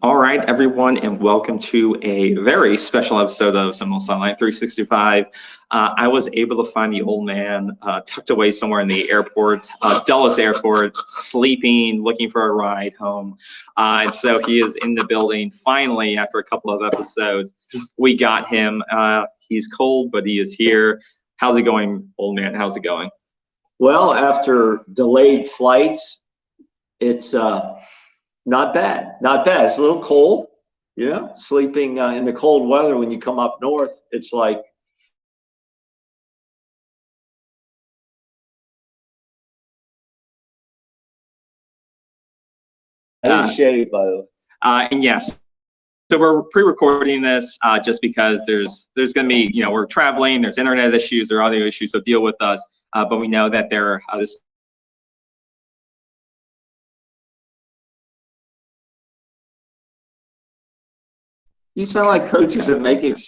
All right, everyone, and welcome to a very special episode of Seminoles Sideline 365. I was able to find the old man tucked away somewhere in the airport, Dulles Airport, sleeping, looking for a ride home. And so he is in the building finally after a couple of episodes. We got him. He's cold, but he is here. How's it going, old man? How's it going? Well, after delayed flights, it's not bad. Not bad. It's a little cold, sleeping in the cold weather when you come up north. It's like I didn't shave, by the way. And yes, so we're pre-recording this just because there's going to be, we're traveling, there's internet issues, there are audio issues, so deal with us. But we know that there this. You sound like coaches that make it.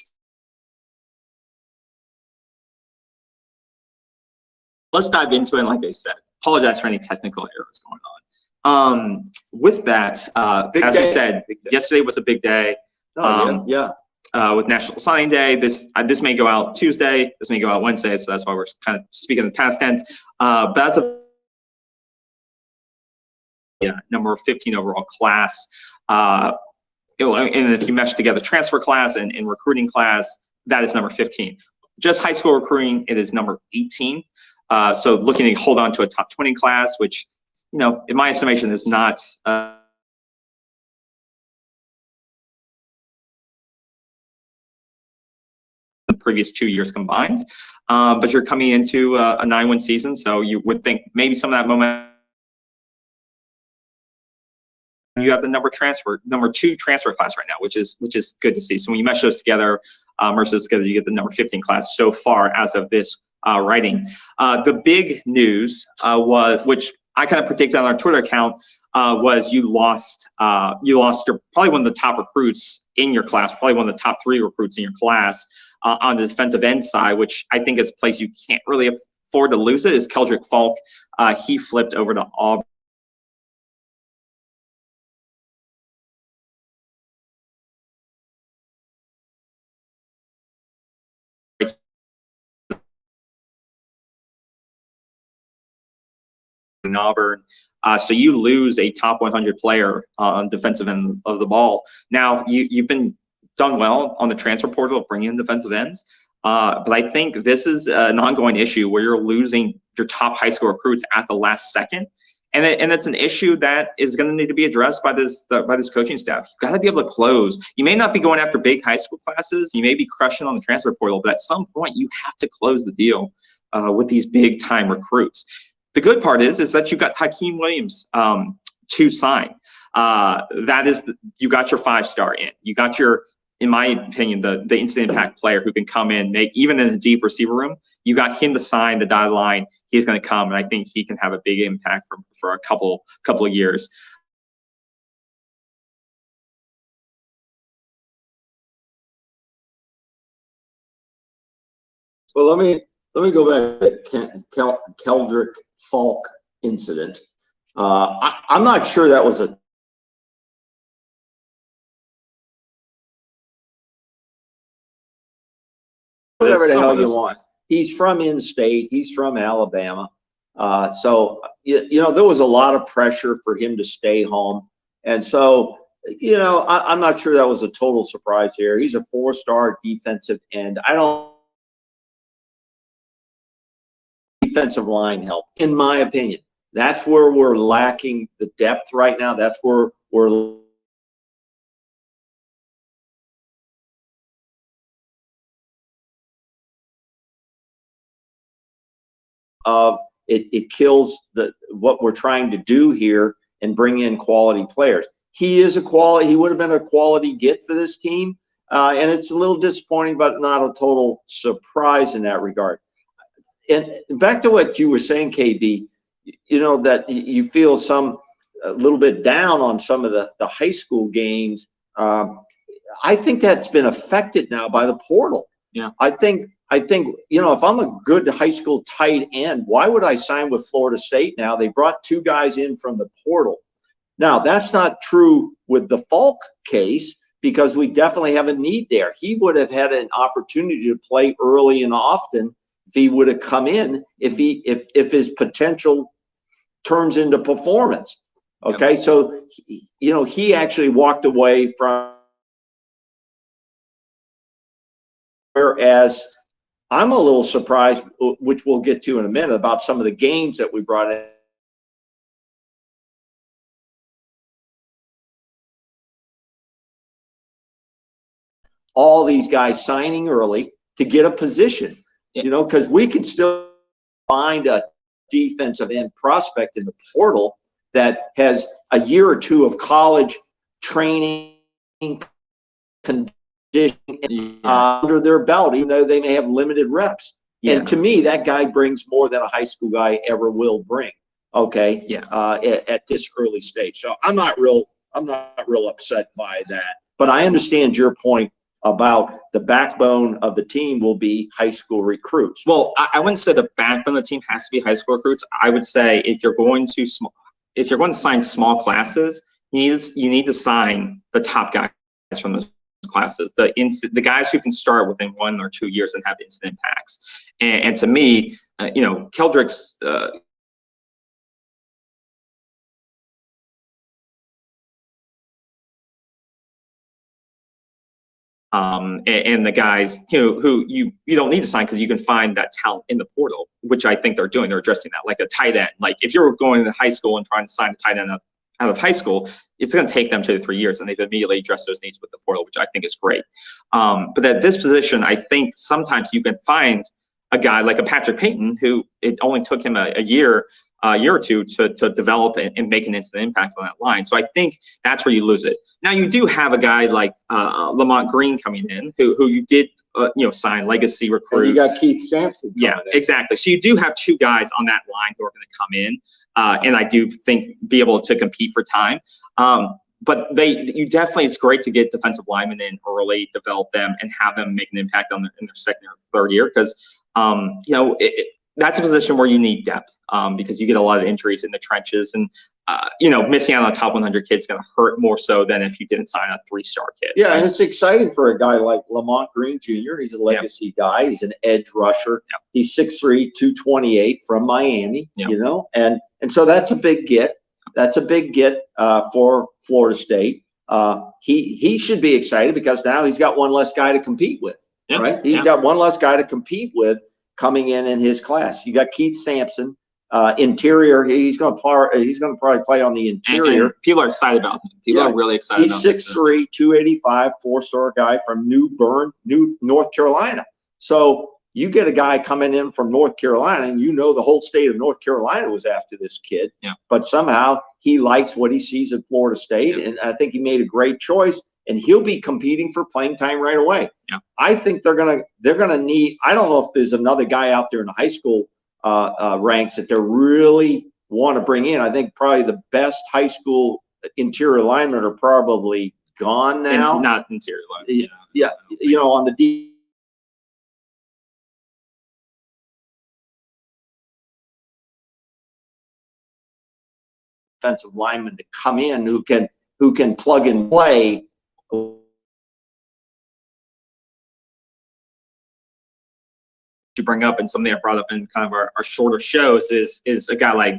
Let's dive into it. And like I said, apologize for any technical errors going on. With that, as we said, yesterday was a big day. With National Signing Day, this may go out Tuesday, this may go out Wednesday, so that's why we're kind of speaking in the past tense. But as of number 15 overall class, and if you mesh together transfer class and recruiting class, that is number 15. Just high school recruiting, it is number 18. So looking to hold on to a top 20 class, which, in my estimation, is not the previous 2 years combined. But you're coming into a 9-win season, so you would think maybe some of that momentum. You have the number 2 transfer class right now, which is good to see. So when you mesh those together, merge those together, you get the number 15 class so far as of this writing. The big news was, which I kind of predicted on our Twitter account, was you lost your probably one of the top recruits in your class, probably one of the top 3 recruits in your class on the defensive end side, which I think is a place you can't really afford to lose it, is Keldrick Faulk. He flipped over to Auburn. In Auburn, so you lose a top 100 player on defensive end of the ball. Now you've been done well on the transfer portal of bringing in defensive ends, but I think this is an ongoing issue where you're losing your top high school recruits at the last second, and it's an issue that is going to need to be addressed by this coaching staff. You've got to be able to close. You may not be going after big high school classes, you may be crushing on the transfer portal, but at some point you have to close the deal with these big time recruits. The good part is that you got Hakeem Williams to sign. That is, you got your 5-star in. You got your, in my opinion, the instant impact player who can come in, make even in a deep receiver room. You got him to sign the dotted line. He's going to come, and I think he can have a big impact for a couple of years. Well, let me go back to Keldrick Faulk incident. I'm not sure that was a whatever the hell you want. He's from in-state. He's from Alabama. So there was a lot of pressure for him to stay home, and so I'm not sure that was a total surprise here. He's a 4-star defensive end. Defensive line help, in my opinion. That's where we're lacking the depth right now. That's where we're it kills what we're trying to do here and bring in quality players. He would have been a quality get for this team, and it's a little disappointing, but not a total surprise in that regard. And back to what you were saying, KB, that you feel a little bit down on some of the high school games. I think that's been affected now by the portal. Yeah. I think if I'm a good high school tight end, why would I sign with Florida State now? They brought 2 guys in from the portal. Now, that's not true with the Faulk case because we definitely have a need there. He would have had an opportunity to play early and often if he would have come in, if his potential turns into performance. Okay, yep. So he actually walked away from, whereas I'm a little surprised, which we'll get to in a minute, about some of the games that we brought in. All these guys signing early to get a position, because we could still find a defensive end prospect in the portal that has a year or two of college training, conditioning under their belt, even though they may have limited reps. Yeah. And to me, that guy brings more than a high school guy ever will bring. Okay. Yeah. At this early stage, so I'm not real upset by that. But I understand your point about the backbone of the team will be high school recruits. Well, I wouldn't say the backbone of the team has to be high school recruits. I would say if you're going to sign small classes, you need to sign the top guys from those classes, the guys who can start within 1 or 2 years and have instant impacts. And to me, Keldrick's and the guys who you don't need to sign because you can find that talent in the portal, which I think they're doing. They're addressing that, like a tight end. Like if you're going to high school and trying to sign a tight end out of high school, it's going to take them 2 to 3 years, and they've immediately addressed those needs with the portal, which I think is great. But at this position, I think sometimes you can find a guy like a Patrick Payton, who it only took him a year or two to develop and make an instant impact on that line. So I think that's where you lose it. Now you do have a guy like Lamont Green coming in, who you did sign, legacy recruit. And you got Keith Sampson. Yeah, exactly. So you do have 2 guys on that line who are going to come in, and I do think be able to compete for time. But it's great to get defensive linemen in early, develop them, and have them make an impact in their second or third year, because that's a position where you need depth, because you get a lot of injuries in the trenches, and missing out on a top 100 kid is going to hurt more so than if you didn't sign a 3-star kid. Yeah, right? And it's exciting for a guy like Lamont Green Jr. He's a legacy guy. He's an edge rusher. Yep. He's 6'3", 228 from Miami. Yep. And so that's a big get. That's a big get for Florida State. He should be excited because now he's got one less guy to compete with. Yep. Right? He's got one less guy to compete with coming in his class. You got Keith Sampson, interior. He's going to probably play on the interior. And people are excited about him. People are really excited. He's 6'3", 285, 4-star guy from New Bern, North Carolina. So you get a guy coming in from North Carolina, and the whole state of North Carolina was after this kid. Yeah. But somehow he likes what he sees at Florida State, and I think he made a great choice. And he'll be competing for playing time right away. Yeah. I think they're gonna need. I don't know if there's another guy out there in the high school ranks that they really want to bring in. I think probably the best high school interior linemen are probably gone now. Not interior linemen. Yeah. On the defensive linemen to come in who can plug and play. To bring up, and something I brought up in kind of our shorter shows is a guy like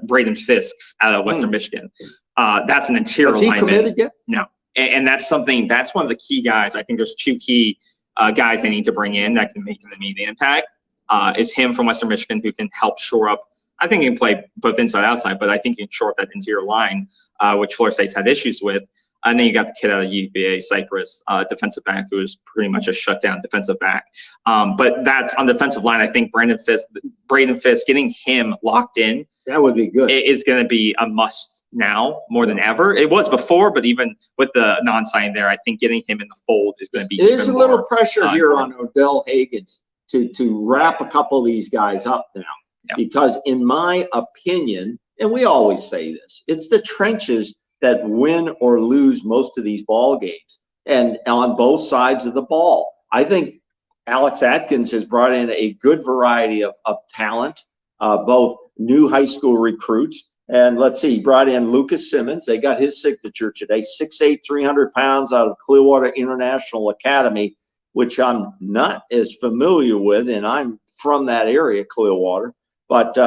Braden Fisk out of Western Michigan. That's an interior lineman. Has he committed yet? No, and that's one of the key guys. I think there's 2 key guys they need to bring in that can make an immediate impact. Is him from Western Michigan, who can help shore up. I think he can play both inside and outside, but I think he can shore up that interior line, which Florida State's had issues with. And then you got the kid out of UVA, Cypress, defensive back, who is pretty much a shutdown defensive back. But that's on the defensive line. I think Braden Fisk, getting him locked in, that would be good. Is going to be a must now more than ever. It was before, but even with the non-signing there, I think getting him in the fold is going to be. There's a little pressure here on Odell Hagens to wrap a couple of these guys up now, because in my opinion, and we always say this, it's the trenches that win or lose most of these ball games, and on both sides of the ball. I think Alex Atkins has brought in a good variety of talent, both new high school recruits And let's see, he brought in Lucas Simmons. They got his signature today, 6'8", 300 pounds out of Clearwater International Academy, which I'm not as familiar with, and I'm from that area, Clearwater. But,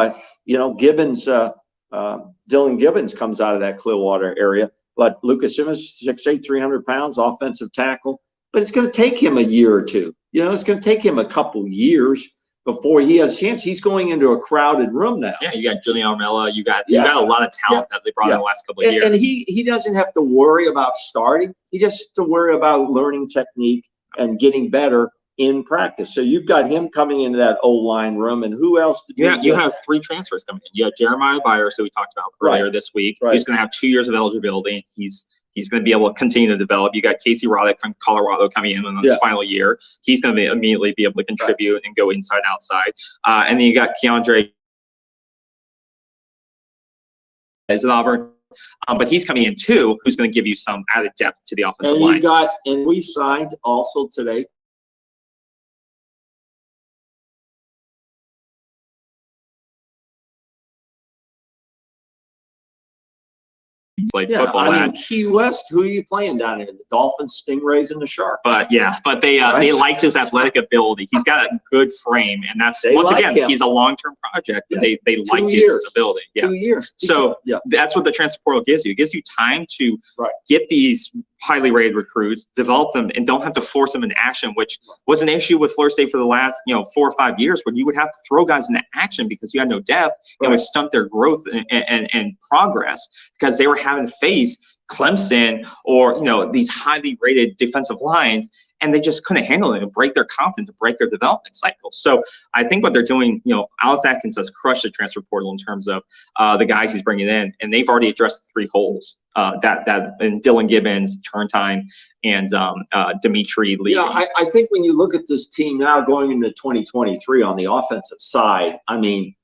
you know, Gibbons, Dylan Gibbons comes out of that Clearwater area. But Lucas Simmons, 6'8", 300 pounds, offensive tackle. But it's going to take him a year or two. You know, it's going to take him a couple years before he has a chance. He's going into a crowded room now. Yeah, you got Julian Armella. You got a lot of talent that they brought in the last couple of years. And he doesn't have to worry about starting. He just has to worry about learning technique and getting better in practice. So you've got him coming into that O-line room, and who else did you have 3 transfers coming in. You have Jeremiah Byers, who we talked about earlier this week. Right. He's going to have 2 years of eligibility. He's going to be able to continue to develop. You got Casey Roddick from Colorado coming in his final year. He's going to immediately be able to contribute and go inside, outside. And then you got Keandre as an Auburn. But he's coming in too, who's going to give you some added depth to the offensive line. And we signed also today. Played football. I mean, Key West, who are you playing down here? The Dolphins, Stingrays, and the Sharks. But they liked his athletic ability. He's got a good frame, and that's he's a long-term project. Yeah. They like his ability. Yeah. 2 years. So that's what the transfer portal gives you. It gives you time to get these highly rated recruits, develop them, and don't have to force them into action, which was an issue with Florida State for the last 4 or 5 years, when you would have to throw guys into action because you had no depth. It would stunt their growth and progress, because they were having to face Clemson or these highly rated defensive lines, and they just couldn't handle it and break their confidence and break their development cycle. So I think what they're doing, Alex Atkins has crushed the transfer portal in terms of the guys he's bringing in, and they've already addressed the 3 holes that in Dylan Gibbons, Turntime, and Dimitri Lee. Yeah, I think when you look at this team now going into 2023 on the offensive side, I mean,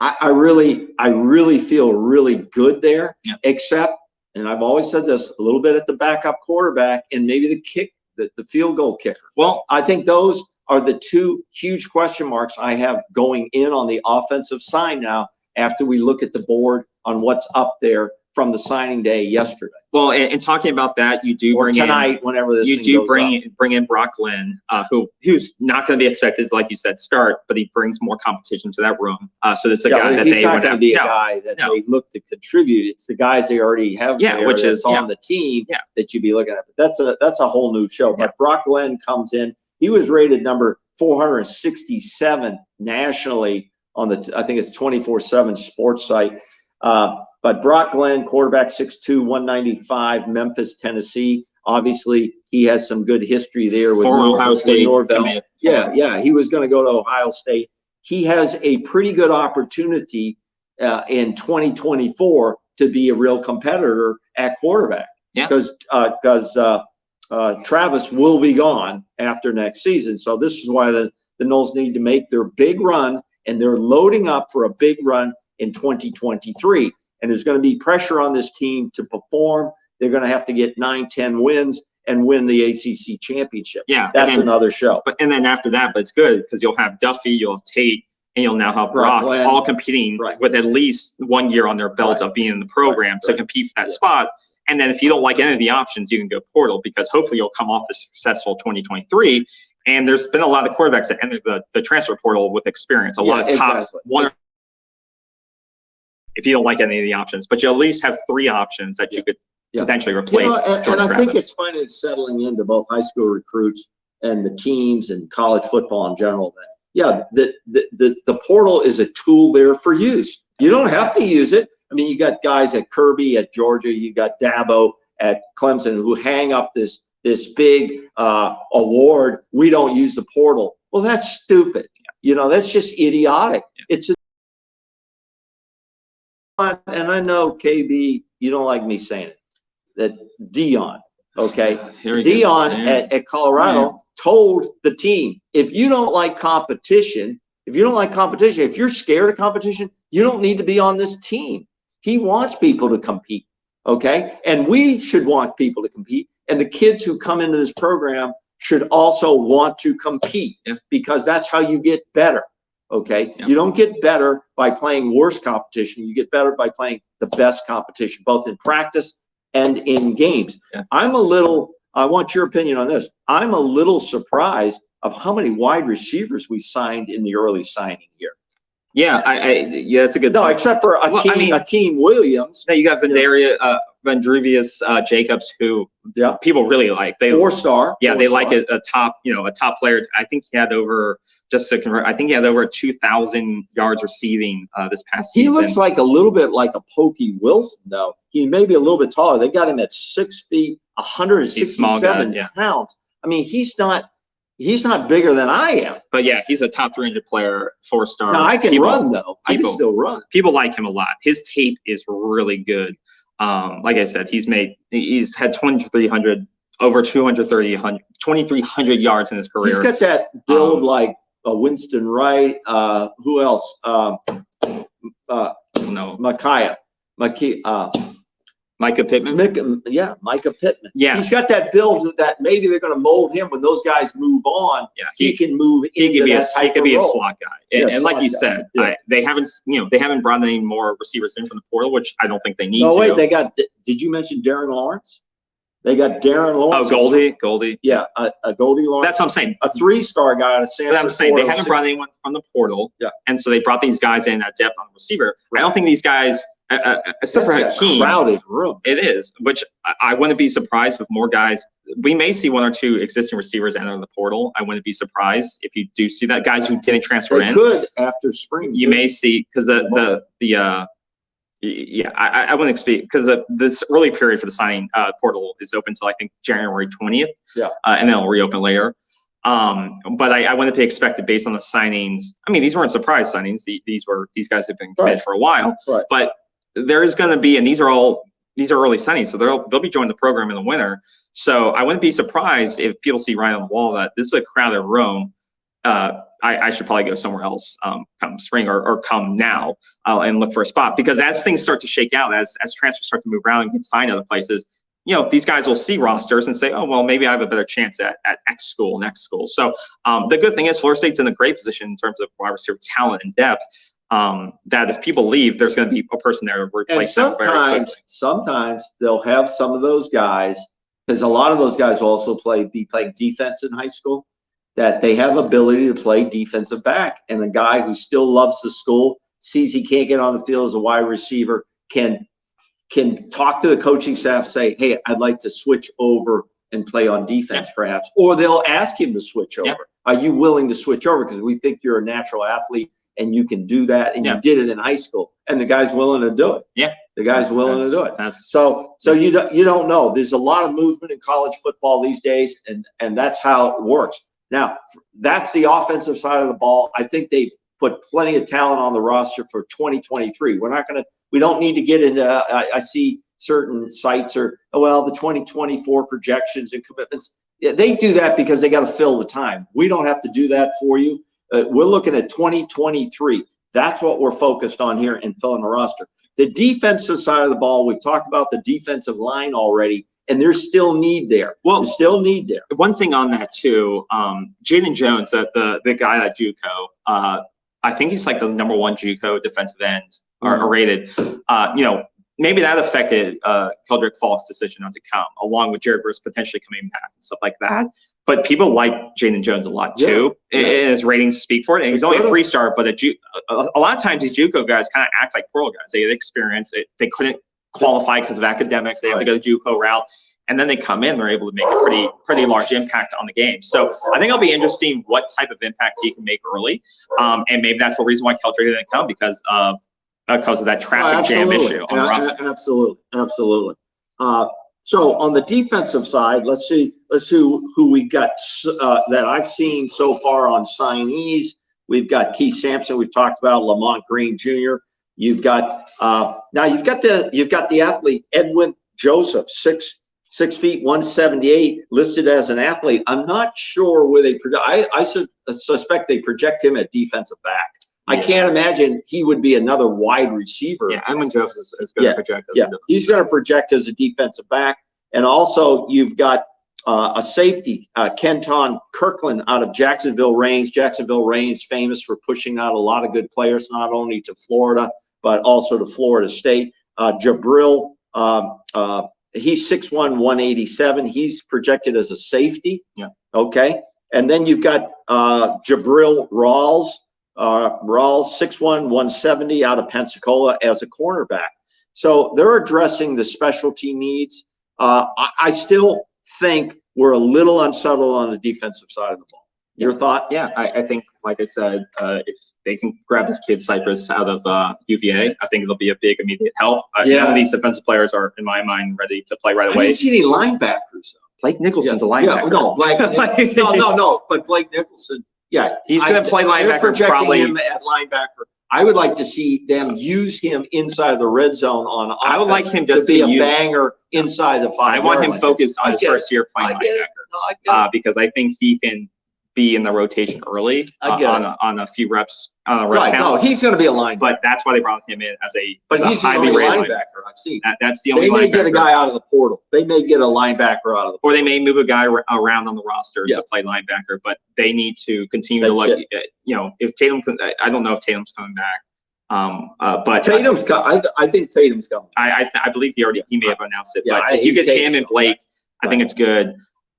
I really feel really good there, except, and I've always said this, a little bit at the backup quarterback and maybe the field goal kicker. Well, I think those are the 2 huge question marks I have going in on the offensive side now, after we look at the board on what's up there from the signing day yesterday. Well, and talking about that, you do bring tonight, whenever this you do bring in Brock Glenn, who's not going to be expected, like you said, start, but he brings more competition to that room. So this is a guy that he's not going to be a guy that they look to contribute. It's the guys they already have there, which is on the team that you'd be looking at. But that's a whole new show. But Brock Glenn comes in. He was rated number 467 nationally on I think it's 24/7 sports site. But Brock Glenn, quarterback, 6'2", 195, Memphis, Tennessee. Obviously, he has some good history there with Ohio State. Norvell. Yeah, he was going to go to Ohio State. He has a pretty good opportunity in 2024 to be a real competitor at quarterback. Yeah. Because Travis will be gone after next season. So this is why the Noles need to make their big run, and they're loading up for a big run in 2023. And there's going to be pressure on this team to perform. They're going to have to get 9-10 wins and win the ACC championship. Yeah, that's another show. And then after that, but it's good because you'll have Duffy, you'll have Tate, and you'll now have Brock all competing with at least 1 year on their belt of being in the program to compete for that spot. And then if you don't like any of the options, you can go portal, because hopefully you'll come off a successful 2023. And there's been a lot of quarterbacks that entered the transfer portal with experience, a lot of top one. If you don't like any of the options, but you at least have 3 options that you could potentially replace. And I think it's finally settling into both high school recruits and the teams and college football in general. The portal is a tool there for use. You don't have to use it. I mean, you got guys at Kirby at Georgia, you got Dabo at Clemson who hang up this big award. We don't use the portal. Well, that's stupid. That's just idiotic. It's and I know, KB, you don't like me saying it, that Dion, Dion at Colorado told the team, if you don't like competition, if you're scared of competition, you don't need to be on this team. He wants people to compete, and we should want people to compete, and the kids who come into this program should also want to compete, because that's how you get better. You don't get better by playing worse competition. You get better by playing the best competition, both in practice and in games. Yeah. I want your opinion on this. I'm a little surprised of how many wide receivers we signed in the early signing here. Yeah, yeah, that's a good point. Except for Akeem Williams. No, you got Vandrivius Jacobs, who people really like. They 4-star. Yeah, they like a top player. I think he had over, just to convert, I think he had over 2,000 yards receiving this past season. He looks like a little bit like a Pokey Wilson, though. He may be a little bit taller. They got him at 6 feet, 167 pounds. I mean, he's not bigger than I am. But yeah, he's a top 300 plaid, 4-star. Now I can run though. I can still run. People like him a lot. His tape is really good. Like I said, he's had 2,300 yards in his career. He's got that build like Winston Wright. Who else? Micah Pittman? Micah Pittman. Yeah. He's got that build that maybe they're going to mold him when those guys move on. Yeah. He can move into that type He could of be a role. slot guy. And like you said, they haven't brought any more receivers in from the portal, which I don't think they need to. No, wait, did you mention Darren Lawrence? They got Darren Lawrence. Oh, Goldie. Yeah, a Goldie Lawrence. That's what I'm saying. A 3-star guy out of San Francisco. But I'm saying they haven't brought anyone from the portal. Yeah. And so they brought these guys in at depth on the receiver. Right. I don't think these guys, except for Hakeem, crowded room. It is, which I wouldn't be surprised if more guys. We may see 1 or 2 existing receivers enter the portal. I wouldn't be surprised if you do see that. Guys who didn't transfer in. They could after spring. You may see, because I wouldn't expect, because this early period for the signing portal is open till I think January 20th. Yeah. And then it'll reopen later. But I wouldn't be expected based on the signings. I mean, these weren't surprise signings. These guys have been committed for a while. Right. But there is going to be, and these are early signings, so they'll be joining the program in the winter. So I wouldn't be surprised if people see right on the wall that this is a crowded room. I should probably go somewhere else come spring or come now and look for a spot, because as things start to shake out, as transfers start to move around and get signed other places, these guys will see rosters and say, oh, well, maybe I have a better chance at X school, next school. So the good thing is Florida State's in a great position in terms of wide receiver talent and depth, that if people leave, there's going to be a person there to replace them very quickly. Sometimes they'll have some of those guys, because a lot of those guys will also be playing defense in high school, that they have ability to play defensive back. And the guy who still loves the school, sees he can't get on the field as a wide receiver, can talk to the coaching staff, say, hey, I'd like to switch over and play on defense perhaps. Or they'll ask him to switch over. Are you willing to switch over? Because we think you're a natural athlete and you can do that. And you did it in high school. And the guy's willing to do it. Yeah. The guy's willing to do it. So you don't know. There's a lot of movement in college football these days, and that's how it works. Now, that's the offensive side of the ball. I think they've put plenty of talent on the roster for 2023. We don't need to get into, I see certain sites the 2024 projections and commitments. Yeah, they do that because they got to fill the time. We don't have to do that for you. We're looking at 2023. That's what we're focused on here in filling the roster. The defensive side of the ball, we've talked about the defensive line already. And there's still need there. Well, there's still need there. One thing on that too, Jaden Jones, the guy at JUCO, I think he's like the #1 JUCO defensive end or rated. Maybe that affected Keldrick Faulk's decision not to come, along with Jared Bruce potentially coming back and stuff like that. But people like Jaden Jones a lot too. And his ratings speak for it. And he's only a 3-star, but a lot of times these JUCO guys kind of act like portal guys. They get experience. They couldn't qualify because of academics. They have to go the JUCO route, and then they come in. They're able to make a pretty large impact on the game. So I think it'll be interesting what type of impact he can make early, and maybe that's the reason why Keldrick didn't come, because of that traffic jam issue on the roster. Absolutely. So on the defensive side, let's see who we got that I've seen so far on signees. We've got Keith Sampson. We've talked about Lamont Green Jr. You've got you've got the athlete Edwin Joseph, 6 feet 178, listed as an athlete. I'm not sure where they I suspect they project him at defensive back. I can't imagine he would be another wide receiver. Yeah, Edwin Joseph is going to project. He's going to project as a defensive back. And also you've got a safety, Kenton Kirkland out of Jacksonville Reigns. Jacksonville Reigns famous for pushing out a lot of good players, not only to Florida, but also to Florida State. Jabril, he's 6'1", 187. He's projected as a safety. Yeah. Okay. And then you've got Jabril Rawls, 6'1", 170 out of Pensacola as a cornerback. So they're addressing the specialty needs. I still think we're a little unsettled on the defensive side of the ball. Your thought? Yeah, I think, like I said, if they can grab this kid Cypress out of UVA, I think it'll be a big immediate help. None of these defensive players are, in my mind, ready to play right away. I didn't see any linebackers, though. Blake Nicholson's a linebacker. No, but Blake Nicholson, he's going to play linebacker. They're projecting probably him at linebacker. I would like to see them use him inside the red zone on offense. I would like him just to be a banger inside the 5 I want him focused on his first year playing linebacker because I think he can be in the rotation early on a few reps on a rep count. No, he's going to be a linebacker. But that's why they brought him in as a he's highly the only rated linebacker I've seen. That's the only linebacker. They may linebacker. get a guy out of the portal. They may get a linebacker out of the portal. Or they may move a guy around on the roster to play linebacker, but they need to continue to look, if Tatum, I don't know if Tatum's coming back. But Tatum's coming. I think Tatum's coming. I believe he may have announced it. But if you get him and Blake, I think it's good.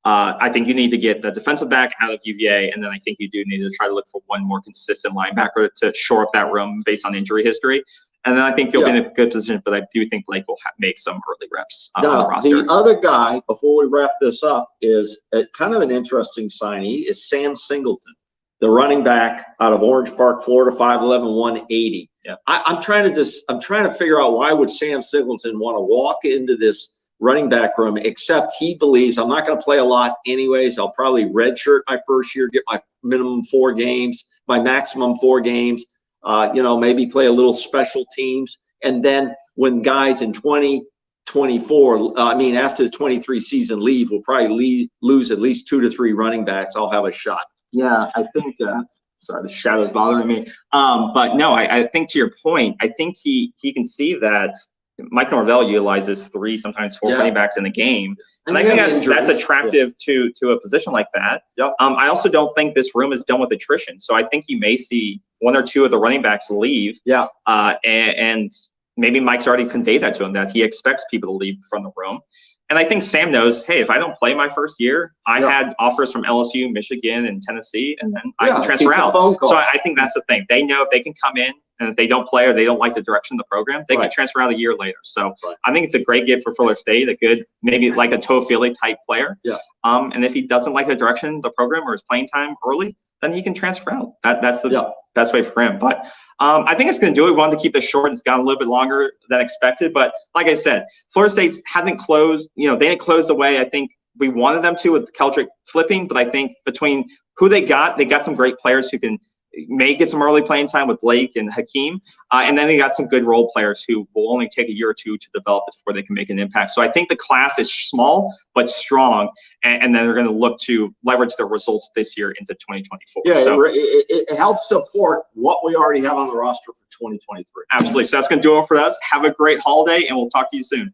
I think you need to get the defensive back out of UVA, and then I think you do need to try to look for one more consistent linebacker to shore up that room based on injury history. And then I think you'll be in a good position, but I do think Blake will make some early reps on the roster. The other guy, before we wrap this up, is kind of an interesting signee, is Sam Singleton, the running back out of Orange Park, Florida, 5'11", 180. Yeah. I'm trying to figure out why would Sam Singleton want to walk into this running back room, except he believes I'm not going to play a lot anyways. I'll probably redshirt my first year, get my minimum 4 games, my maximum 4 games, maybe play a little special teams. And then when guys in 2024, after the 23 season leave, we'll probably lose at least 2 to 3 running backs. I'll have a shot. Yeah, I think, sorry, the shadow's bothering me. But no, I think to your point, I think he can see that Mike Norvell utilizes 3, sometimes 4 running backs in a game. And I think that's attractive to a position like that. Yep. I also don't think this room is done with attrition. So I think you may see 1 or 2 of the running backs leave. Yeah. And maybe Mike's already conveyed that to him, that he expects people to leave from the room. And I think Sam knows, hey, if I don't play my first year, I had offers from LSU, Michigan, and Tennessee, and then I can transfer out. So I think that's the thing. They know if they can come in, and if they don't play or they don't like the direction of the program, they can transfer out a year later. So I think it's a great gift for Fuller State, a good, maybe like a Toafili type player. Yeah. And if he doesn't like the direction of the program or his playing time early, then he can transfer out. That's the best way for him. But I think it's going to do it. We wanted to keep this short. It's gone a little bit longer than expected. But like I said, Florida State hasn't closed. They didn't close the way I think we wanted them to with Keldrick flipping. But I think between who they got some great players who may get some early playing time with Blake and Hakeem. And then they got some good role players who will only take a year or 2 to develop before they can make an impact. So I think the class is small but strong, and then they're going to look to leverage their results this year into 2024. Yeah, so it helps support what we already have on the roster for 2023. Absolutely. So that's going to do it for us. Have a great holiday, and we'll talk to you soon.